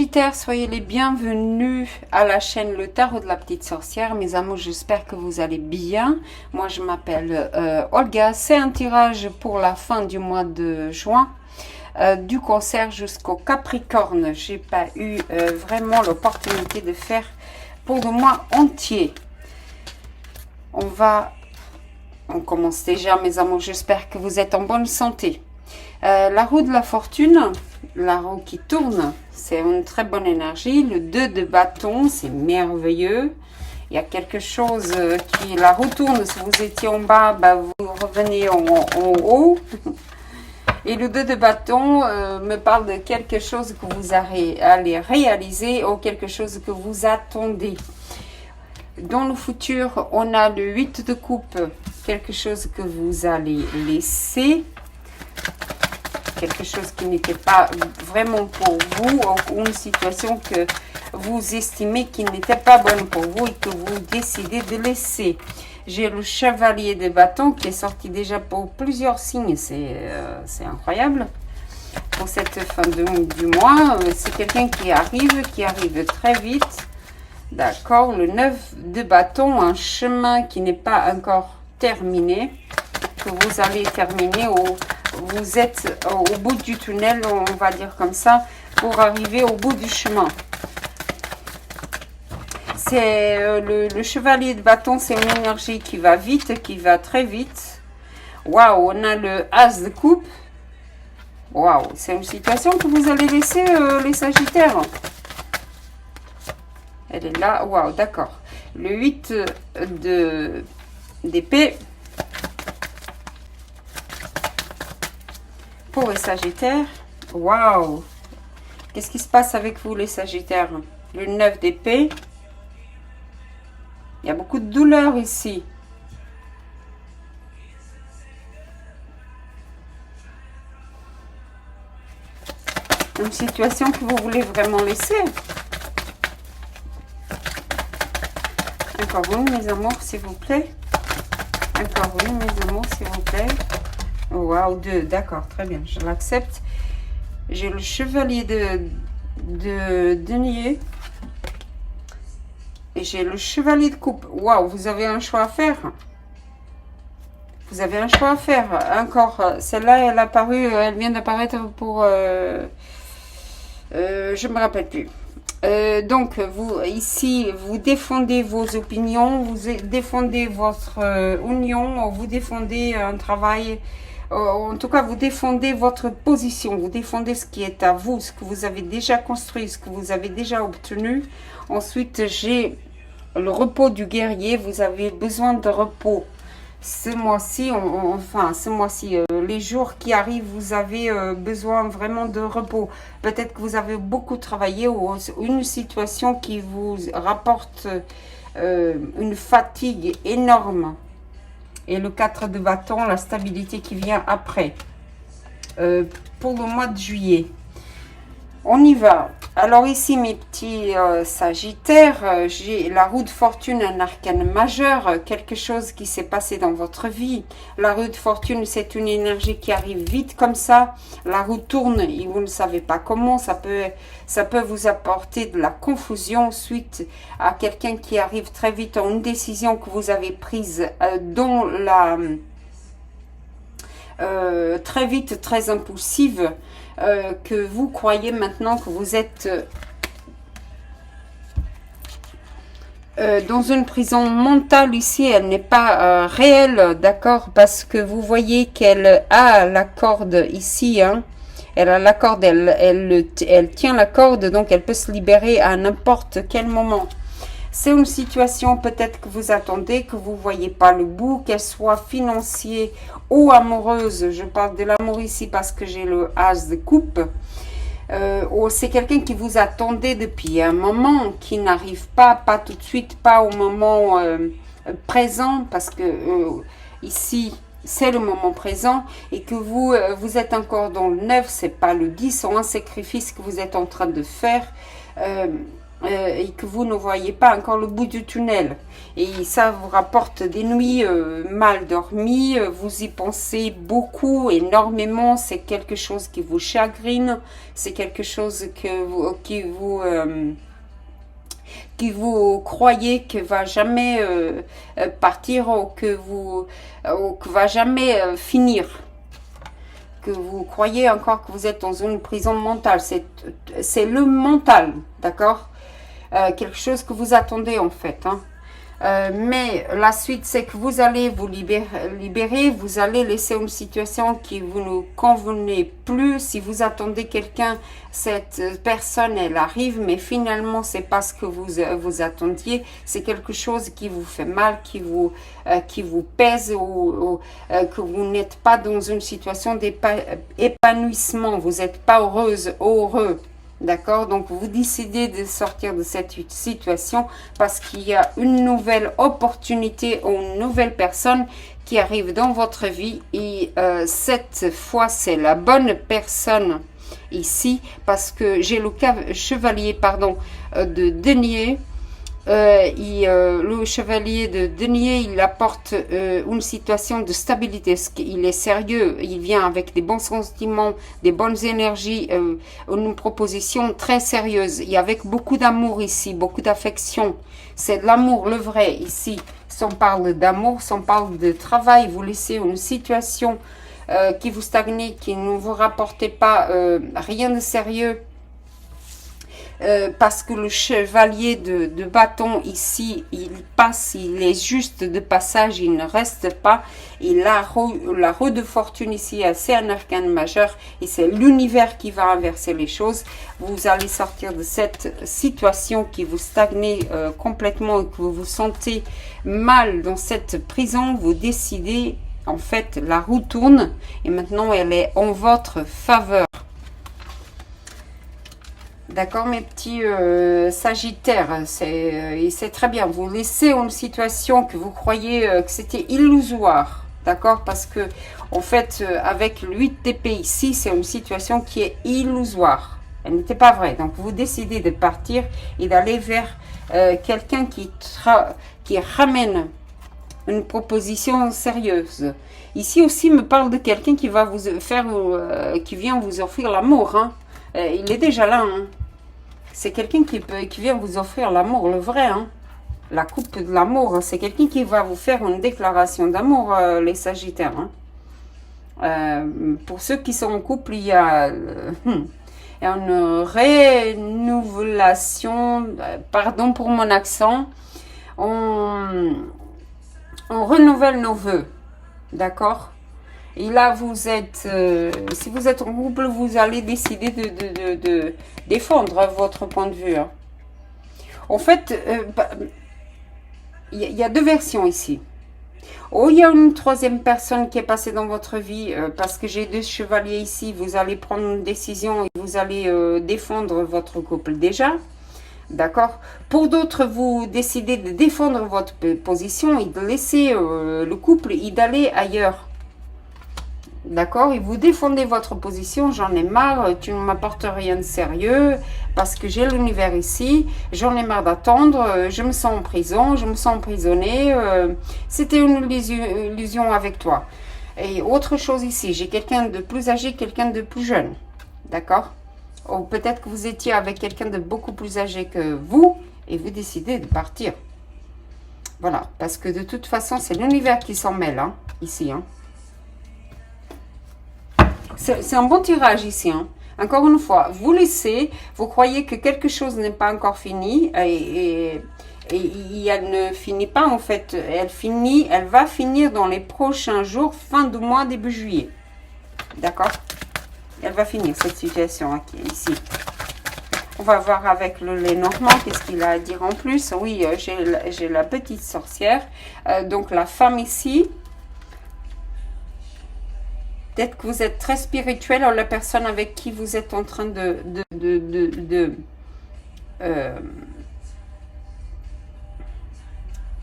Sagittaire, soyez les bienvenus à la chaîne Le Tarot de la Petite Sorcière. Mes amours, j'espère que vous allez bien. Moi, je m'appelle Olga. C'est un tirage pour la fin du mois de juin, du Cancer jusqu'au Capricorne. J'ai pas eu vraiment l'opportunité de faire pour le mois entier. On commence déjà, mes amours. J'espère que vous êtes en bonne santé. La roue de la fortune, la roue qui tourne, c'est une très bonne énergie. Le 2 de bâton, c'est merveilleux. Il y a quelque chose qui... La roue tourne, si vous étiez en bas, bah, vous revenez en haut. Et le 2 de bâton me parle de quelque chose que vous allez réaliser ou quelque chose que vous attendez. Dans le futur, on a le 8 de coupe, quelque chose que vous allez laisser. Quelque chose qui n'était pas vraiment pour vous, ou une situation que vous estimez qui n'était pas bonne pour vous et que vous décidez de laisser. J'ai le chevalier de bâton qui est sorti déjà pour plusieurs signes, c'est incroyable. Pour cette fin du mois, c'est quelqu'un qui arrive très vite. D'accord, le 9 de bâton, un chemin qui n'est pas encore terminé, que vous allez terminer vous êtes au bout du tunnel, on va dire comme ça, pour arriver au bout du chemin. C'est le chevalier de bâton, c'est une énergie qui va vite, qui va très vite. Waouh, on a le as de coupe. Waouh, c'est une situation que vous allez laisser les Sagittaires. Elle est là, waouh, d'accord. Le 8 d'épée. Pour les Sagittaires, waouh, qu'est-ce qui se passe avec vous les Sagittaires? Le 9 d'épée, il y a beaucoup de douleur ici. Une situation que vous voulez vraiment laisser. Encore une, mes amours, s'il vous plaît. Encore une, mes amours, s'il vous plaît. Waouh, 2, d'accord, très bien, je l'accepte. J'ai le chevalier de denier. Et j'ai le chevalier de coupe. Waouh, vous avez un choix à faire. Vous avez un choix à faire. Encore, celle-là, elle vient d'apparaître pour... je ne me rappelle plus. Donc, vous, ici, vous défendez vos opinions, vous défendez votre union, vous défendez un travail... En tout cas, vous défendez votre position, vous défendez ce qui est à vous, ce que vous avez déjà construit, ce que vous avez déjà obtenu. Ensuite, j'ai le repos du guerrier, vous avez besoin de repos. Ce mois-ci, les jours qui arrivent, vous avez besoin vraiment de repos. Peut-être que vous avez beaucoup travaillé ou une situation qui vous rapporte une fatigue énorme. Et le 4 de bâton, la stabilité qui vient après. Pour le mois de juillet. On y va. Alors ici, mes petits Sagittaires, j'ai la roue de fortune, un arcane majeur, quelque chose qui s'est passé dans votre vie. La roue de fortune, c'est une énergie qui arrive vite comme ça. La roue tourne et vous ne savez pas comment. Ça peut vous apporter de la confusion suite à quelqu'un qui arrive très vite à une décision que vous avez prise très vite, très impulsive. Que vous croyez maintenant que vous êtes dans une prison mentale ici, elle n'est pas réelle, d'accord, parce que vous voyez qu'elle a la corde ici, hein, elle a la corde, elle tient la corde, donc elle peut se libérer à n'importe quel moment. C'est une situation peut-être que vous attendez, que vous ne voyez pas le bout, qu'elle soit financière ou amoureuse. Je parle de l'amour ici parce que j'ai le as de coupe. C'est quelqu'un qui vous attendait depuis un moment, qui n'arrive pas tout de suite, pas au moment présent, parce que ici, c'est le moment présent, et que vous êtes encore dans le 9, c'est pas le 10, c'est un sacrifice que vous êtes en train de faire. et que vous ne voyez pas encore le bout du tunnel. Et ça vous rapporte des nuits mal dormies, vous y pensez beaucoup, énormément, c'est quelque chose qui vous chagrine, c'est quelque chose qui vous croyez que va jamais partir ou que va jamais finir. Que vous croyez encore que vous êtes dans une prison mentale. C'est le mental, d'accord? Quelque chose que vous attendez en fait. Hein. Mais la suite, c'est que vous allez vous libérer, vous allez laisser une situation qui vous ne convenait plus. Si vous attendez quelqu'un, cette personne, elle arrive, mais finalement, c'est pas ce que vous attendiez. C'est quelque chose qui vous fait mal, qui vous pèse, ou que vous n'êtes pas dans une situation d'épanouissement. Vous n'êtes pas heureuse, heureux. D'accord? Donc, vous décidez de sortir de cette situation parce qu'il y a une nouvelle opportunité ou une nouvelle personne qui arrive dans votre vie. Et cette fois, c'est la bonne personne ici parce que j'ai le chevalier, de denier. Le chevalier de denier, il apporte une situation de stabilité. Il est sérieux, il vient avec des bons sentiments, des bonnes énergies, une proposition très sérieuse et avec beaucoup d'amour ici, beaucoup d'affection. C'est de l'amour, le vrai ici. Si on parle d'amour, si on parle de travail, vous laissez une situation qui vous stagne, qui ne vous rapporte pas rien de sérieux. Parce que le chevalier de bâton ici, il passe, il est juste de passage, il ne reste pas. Et la roue de fortune ici, c'est un arcane majeur et c'est l'univers qui va inverser les choses. Vous allez sortir de cette situation qui vous stagne complètement et que vous vous sentez mal dans cette prison. Vous décidez, en fait, la roue tourne et maintenant elle est en votre faveur. D'accord, mes petits sagittaires, c'est très bien. Vous laissez une situation que vous croyez que c'était illusoire, d'accord? Parce que, en fait, avec le 8 d'épée ici, c'est une situation qui est illusoire. Elle n'était pas vraie. Donc, vous décidez de partir et d'aller vers quelqu'un qui ramène une proposition sérieuse. Ici aussi, me parle de quelqu'un qui va vous faire, qui vient vous offrir l'amour, hein. Il est déjà là. Hein. C'est quelqu'un qui vient vous offrir l'amour, le vrai. Hein. La coupe de l'amour. Hein. C'est quelqu'un qui va vous faire une déclaration d'amour, les Sagittaires. Hein. Pour ceux qui sont en couple, il y a une renouvelation. Pardon pour mon accent. On renouvelle nos vœux. D'accord? Et là, vous êtes, si vous êtes en couple, vous allez décider de défendre votre point de vue. Hein. En fait, il y a deux versions ici. Oh, il y a une troisième personne qui est passée dans votre vie, parce que j'ai deux chevaliers ici. Vous allez prendre une décision et vous allez défendre votre couple déjà. D'accord? Pour d'autres, vous décidez de défendre votre position et de laisser le couple et d'aller ailleurs. D'accord? Et vous défendez votre position, j'en ai marre, tu ne m'apportes rien de sérieux, parce que j'ai l'univers ici, j'en ai marre d'attendre, je me sens en prison, je me sens emprisonnée, c'était une illusion avec toi. Et autre chose ici, j'ai quelqu'un de plus âgé, quelqu'un de plus jeune. D'accord? Ou peut-être que vous étiez avec quelqu'un de beaucoup plus âgé que vous, et vous décidez de partir. Voilà, parce que de toute façon, c'est l'univers qui s'en mêle, hein, ici, hein. C'est un bon tirage ici. Hein. Encore une fois, vous laissez, vous croyez que quelque chose n'est pas encore fini et elle ne finit pas en fait. Elle va finir dans les prochains jours, fin de mois, début juillet. D'accord? Elle va finir cette situation ici. On va voir avec le Lénormand, qu'est-ce qu'il a à dire en plus. Oui, j'ai la petite sorcière. Donc la femme ici. Peut-être que vous êtes très spirituel, ou la personne avec qui vous êtes en train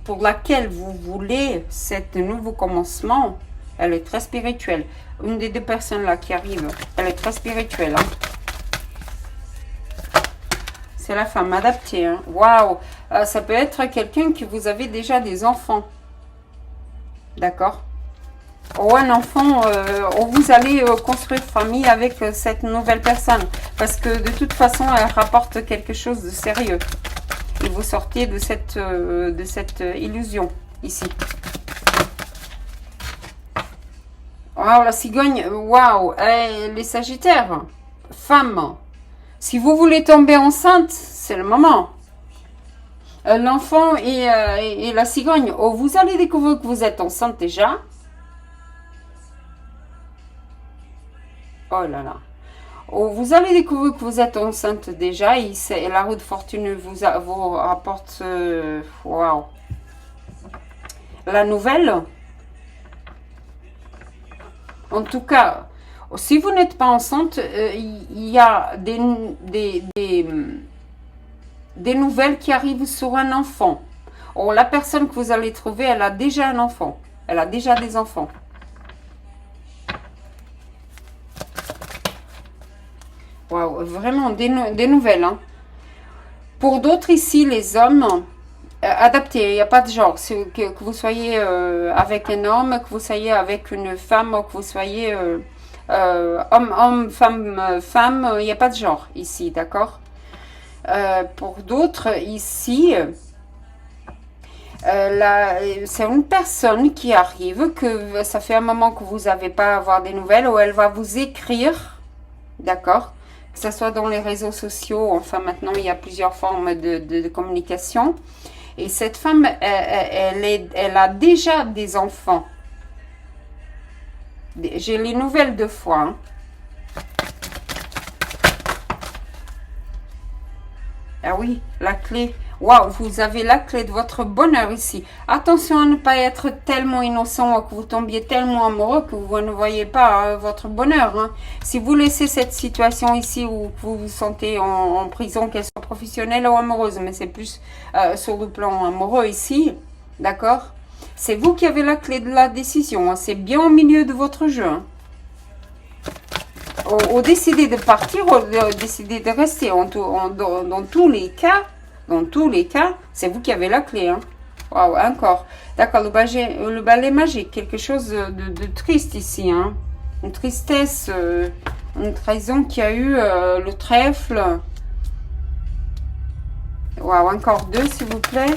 pour laquelle vous voulez cet nouveau commencement, elle est très spirituelle. Une des deux personnes là qui arrive, elle est très spirituelle. Hein. C'est la femme adaptée. Hein. Waouh. Ça peut être quelqu'un que vous avez déjà des enfants. D'accord. Ou un enfant, ou vous allez construire famille avec cette nouvelle personne. Parce que de toute façon, elle rapporte quelque chose de sérieux. Et vous sortez de cette illusion, ici. Waouh, la cigogne, waouh. Les sagittaires, femmes. Si vous voulez tomber enceinte, c'est le moment. L'enfant et la cigogne, oh, vous allez découvrir que vous êtes enceinte déjà. Oh là là. Oh, vous allez découvrir que vous êtes enceinte déjà et la roue de fortune vous rapporte waouh, la nouvelle. En tout cas, si vous n'êtes pas enceinte, il y a des nouvelles qui arrivent sur un enfant. Oh, la personne que vous allez trouver, elle a déjà un enfant. Elle a déjà des enfants. Waouh, vraiment des nouvelles. Hein. Pour d'autres ici, les hommes, adaptés, il n'y a pas de genre. Que vous soyez avec un homme, que vous soyez avec une femme, que vous soyez homme, femme, femme, il n'y a pas de genre ici, d'accord. Pour d'autres ici, c'est une personne qui arrive, que ça fait un moment que vous n'avez pas à avoir des nouvelles, où elle va vous écrire, d'accord, que ce soit dans les réseaux sociaux, enfin maintenant il y a plusieurs formes de communication, et cette femme, elle a déjà des enfants. J'ai les nouvelles 2 fois, hein. Ah oui, la clé. Waouh, vous avez la clé de votre bonheur ici. Attention à ne pas être tellement innocent, que vous tombiez tellement amoureux que vous ne voyez pas votre bonheur. Hein. Si vous laissez cette situation ici où vous vous sentez en prison, qu'elle soit professionnelle ou amoureuse, mais c'est plus sur le plan amoureux ici, d'accord? C'est vous qui avez la clé de la décision. Hein. C'est bien au milieu de votre jeu. Hein. Ou décider de partir, ou décider de rester. Dans tous les cas, c'est vous qui avez la clé. Hein. Waouh, encore. D'accord, le balai magique, quelque chose de triste ici. Hein. Une tristesse, une trahison qui a eu le trèfle. Waouh, encore 2, s'il vous plaît.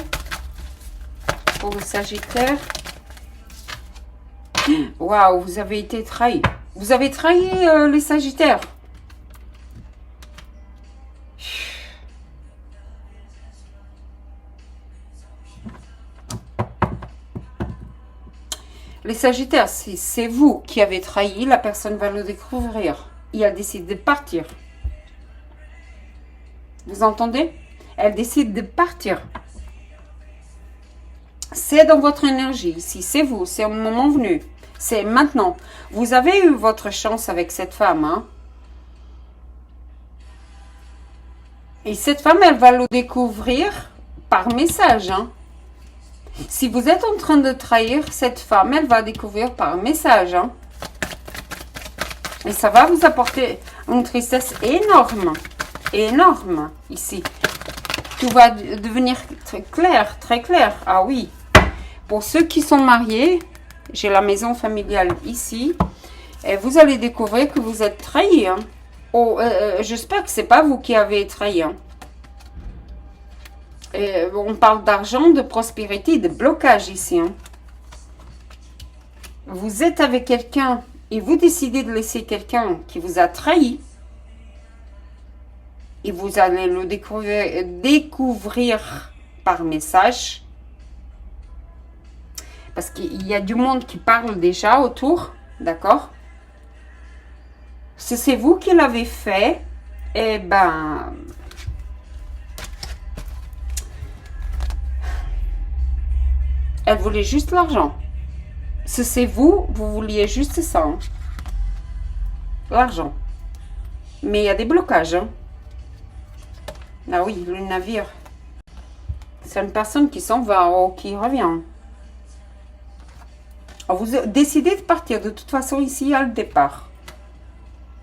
Pour le Sagittaire. Waouh, vous avez été trahi. Vous avez trahi les Sagittaires. Les Sagittaires, c'est vous qui avez trahi. La personne va le découvrir. Et elle décide de partir. Vous entendez? Elle décide de partir. C'est dans votre énergie ici. C'est vous. C'est au moment venu. C'est maintenant. Vous avez eu votre chance avec cette femme. Hein? Et cette femme, elle va le découvrir par message. Hein? Si vous êtes en train de trahir cette femme, elle va découvrir par message. Hein? Et ça va vous apporter une tristesse énorme. Énorme ici. Tout va devenir très clair. Ah oui. Pour ceux qui sont mariés, j'ai la maison familiale ici. Et vous allez découvrir que vous êtes trahi. Hein. Oh, j'espère que ce n'est pas vous qui avez trahi. Hein. Et on parle d'argent, de prospérité, de blocage ici. Hein. Vous êtes avec quelqu'un et vous décidez de laisser quelqu'un qui vous a trahi. Et vous allez le découvrir par message. Parce qu'il y a du monde qui parle déjà autour. D'accord? Si c'est vous qui l'avez fait, eh ben... elle voulait juste l'argent. Si c'est vous, vous vouliez juste ça. Hein. L'argent. Mais il y a des blocages. Hein. Ah oui, le navire. C'est une personne qui s'en va ou qui revient. Vous décidez de partir. De toute façon, ici, il y a le départ.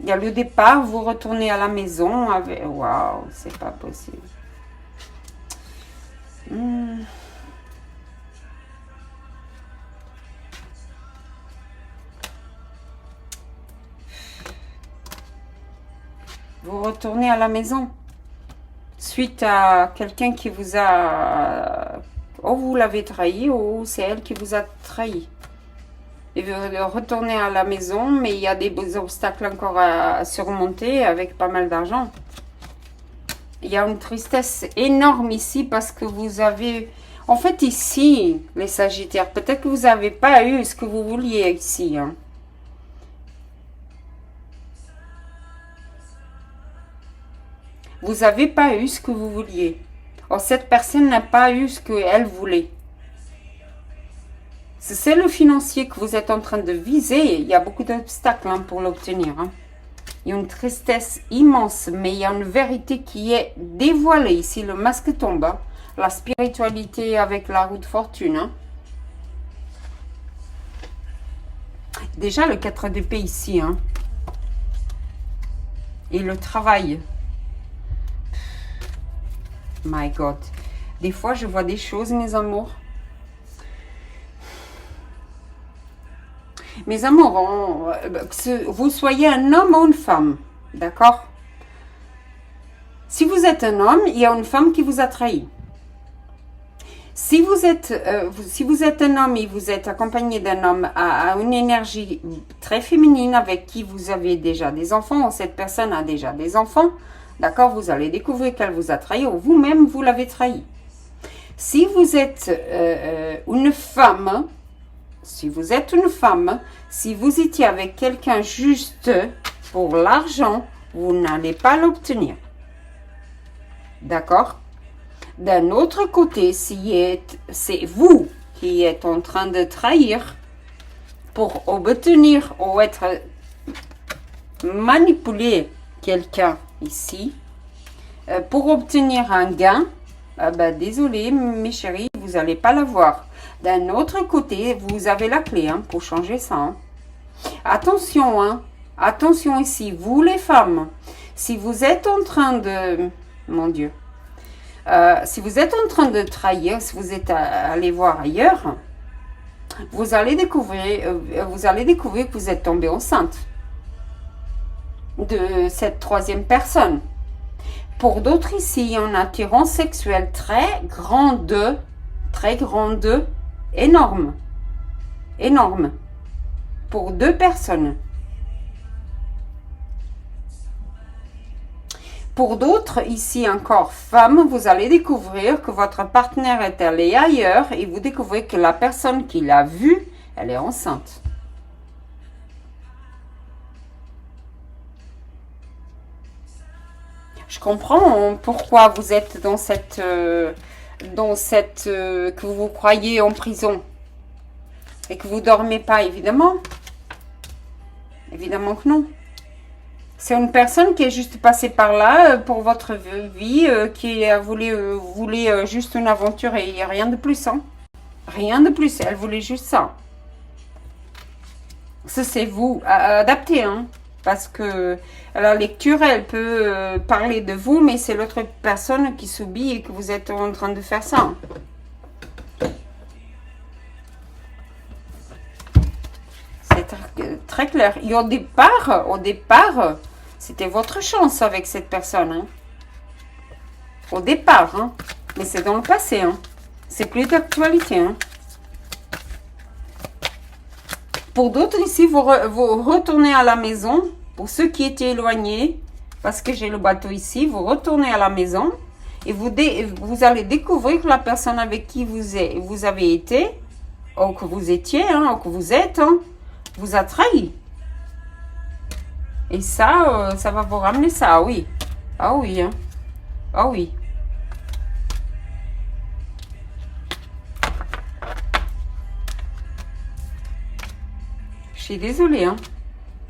Il y a le départ, vous retournez à la maison avec... Waouh, c'est pas possible. Vous retournez à la maison suite à quelqu'un qui vous a... ou vous l'avez trahi, ou c'est elle qui vous a trahi. Et vous retournez à la maison, mais il y a des obstacles encore à surmonter avec pas mal d'argent. Il y a une tristesse énorme ici parce que vous avez... En fait, ici, les Sagittaires, peut-être que vous n'avez pas eu ce que vous vouliez ici. Hein. Vous n'avez pas eu ce que vous vouliez. Or, cette personne n'a pas eu ce qu'elle voulait. C'est le financier que vous êtes en train de viser. Il y a beaucoup d'obstacles hein, pour l'obtenir. Hein. Il y a une tristesse immense, mais il y a une vérité qui est dévoilée. Ici, le masque tombe. Hein. La spiritualité avec la roue de fortune. Hein. Déjà, le 4 d'épée ici. Hein. Et le travail. My God. Des fois, je vois des choses, mes amours. Mes amours, que vous soyez un homme ou une femme, d'accord? Si vous êtes un homme, il y a une femme qui vous a trahi. Si vous êtes un homme et vous êtes accompagné d'un homme à une énergie très féminine avec qui vous avez déjà des enfants, ou cette personne a déjà des enfants, d'accord, vous allez découvrir qu'elle vous a trahi ou vous-même vous l'avez trahi. Si vous êtes une femme, si vous étiez avec quelqu'un juste pour l'argent, vous n'allez pas l'obtenir. D'accord? D'un autre côté, si c'est vous qui êtes en train de trahir pour obtenir ou être manipulé quelqu'un ici, pour obtenir un gain, désolé mes chéris, vous n'allez pas l'avoir. D'un autre côté, vous avez la clé hein, pour changer ça. Hein. Attention, hein, attention ici, vous les femmes, si vous êtes en train de... Mon Dieu. Si vous êtes en train de trahir, si vous êtes allé voir ailleurs, vous allez découvrir que vous êtes tombé enceinte de cette troisième personne. Pour d'autres ici, il y a une attirance sexuelle très grande, énorme, pour deux personnes. Pour d'autres, ici encore femmes, vous allez découvrir que votre partenaire est allé ailleurs et vous découvrez que la personne qui l'a vue, elle est enceinte. Je comprends pourquoi vous êtes dans cette que vous croyez en prison et que vous dormez pas, évidemment. Évidemment que non. C'est une personne qui est juste passée par là pour votre vie, qui voulait juste une aventure et rien de plus. Hein. Rien de plus, elle voulait juste ça. Ça, c'est vous, adapté, hein. Parce que la lecture, elle peut parler de vous, mais c'est l'autre personne qui subit et que vous êtes en train de faire ça. C'est très clair. Et au départ, c'était votre chance avec cette personne. Hein. Au départ, hein. Mais c'est dans le passé. Hein. C'est plus d'actualité. Hein. Pour d'autres ici, vous retournez à la maison. Pour ceux qui étaient éloignés, parce que j'ai le bateau ici, vous retournez à la maison et vous allez découvrir que la personne avec qui vous avez été, ou que vous étiez, hein, ou que vous êtes, hein, vous a trahi. Et ça, ça va vous ramener ça, oui. Ah oui, hein. Ah oui. Je suis désolée, hein.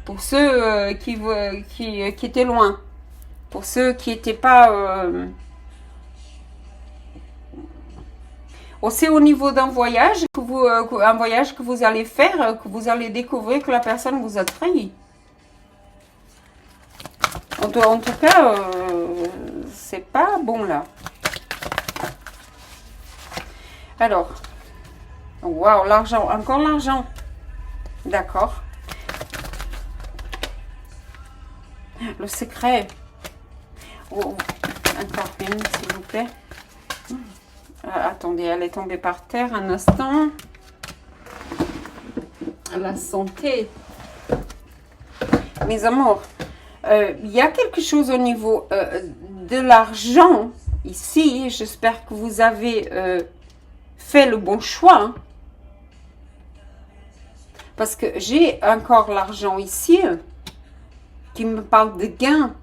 Pour ceux qui étaient loin. Pour ceux qui n'étaient pas... C'est au niveau d'un voyage, un voyage que vous allez faire, que vous allez découvrir que la personne vous a trahi. En tout cas, c'est pas bon là. Alors, waouh, l'argent, encore l'argent. D'accord. Le secret. Oh, encore une, s'il vous plaît. Attendez, elle est tombée par terre un instant. La santé. Mes amours, il y a quelque chose au niveau de l'argent ici. J'espère que vous avez fait le bon choix. Hein. Parce que j'ai encore l'argent ici qui me parle de gain.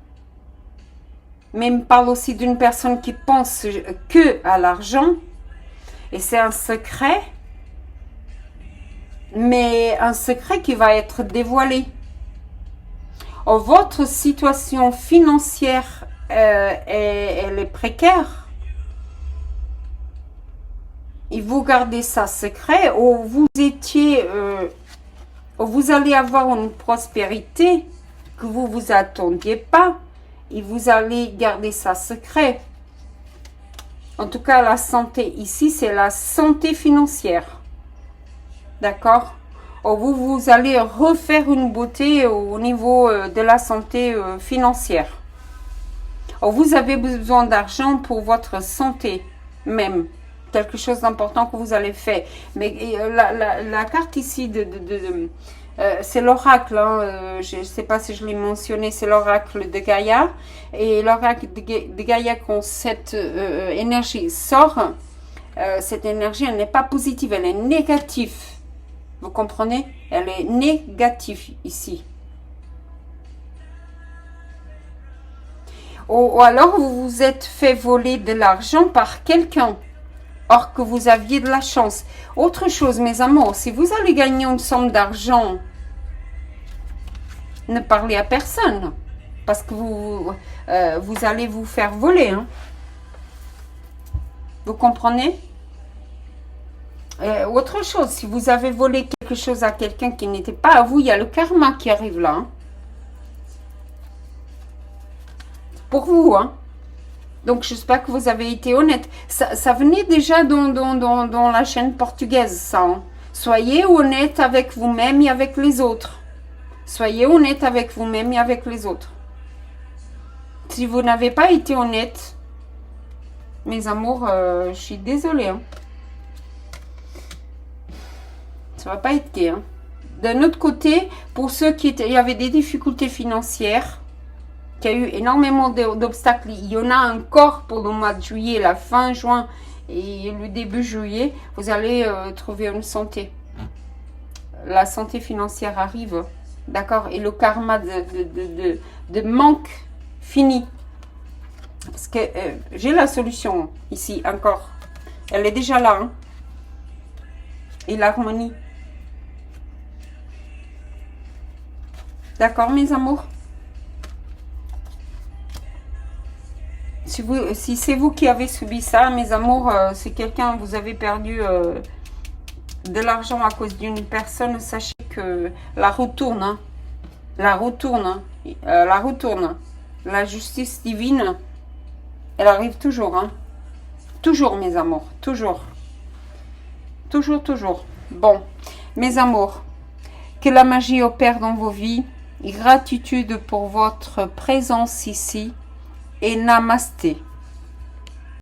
Mais il me parle aussi d'une personne qui pense que à l'argent. Et c'est un secret. Mais un secret qui va être dévoilé. Oh, votre situation financière, elle est précaire. Et vous gardez ça secret. Ou vous étiez... ou vous allez avoir une prospérité que vous ne vous attendiez pas. Et vous allez garder ça secret. En tout cas, la santé ici, c'est la santé financière. D'accord? Vous allez refaire une beauté au niveau de la santé financière. Vous avez besoin d'argent pour votre santé même. Quelque chose d'important que vous allez faire. Mais la carte ici, c'est l'oracle. Hein, je ne sais pas si je l'ai mentionné, c'est l'oracle de Gaïa. Et l'oracle de Gaïa, quand cette énergie sort, cette énergie, elle n'est pas positive, elle est négative. Vous comprenez? Elle est négative ici. Ou alors, vous vous êtes fait voler de l'argent par quelqu'un. Or que vous aviez de la chance. Autre chose, mes amours, si vous allez gagner une somme d'argent, ne parlez à personne. Parce que vous allez vous faire voler. Hein. Vous comprenez? Autre chose, si vous avez volé quelque chose à quelqu'un qui n'était pas à vous, il y a le karma qui arrive là. Hein. Pour vous, hein. Donc, j'espère que vous avez été honnête. Ça venait déjà dans la chaîne portugaise, ça. Hein. Soyez honnête avec vous-même et avec les autres. Soyez honnête avec vous-même et avec les autres. Si vous n'avez pas été honnête, mes amours, je suis désolée. Hein. Ça va pas être gai. Hein. D'un autre côté, pour ceux qui il y avait des difficultés financières, qu'il y a eu énormément d'obstacles, il y en a encore pour le mois de juillet, la fin juin et le début juillet, vous allez trouver une santé. La santé financière arrive, d'accord? Et le karma de manque fini. Parce que j'ai la solution ici encore. Elle est déjà là. Hein. Et l'harmonie. D'accord, mes amours? Si c'est vous qui avez subi ça, mes amours, c'est quelqu'un, vous avez perdu de l'argent à cause d'une personne, sachez que la roue tourne. Hein. La roue tourne. Hein. La roue tourne. La justice divine, elle arrive toujours. Hein. Toujours, mes amours. Toujours. Toujours, toujours. Bon, mes amours, que la magie opère dans vos vies. Gratitude pour votre présence ici. Et namasté.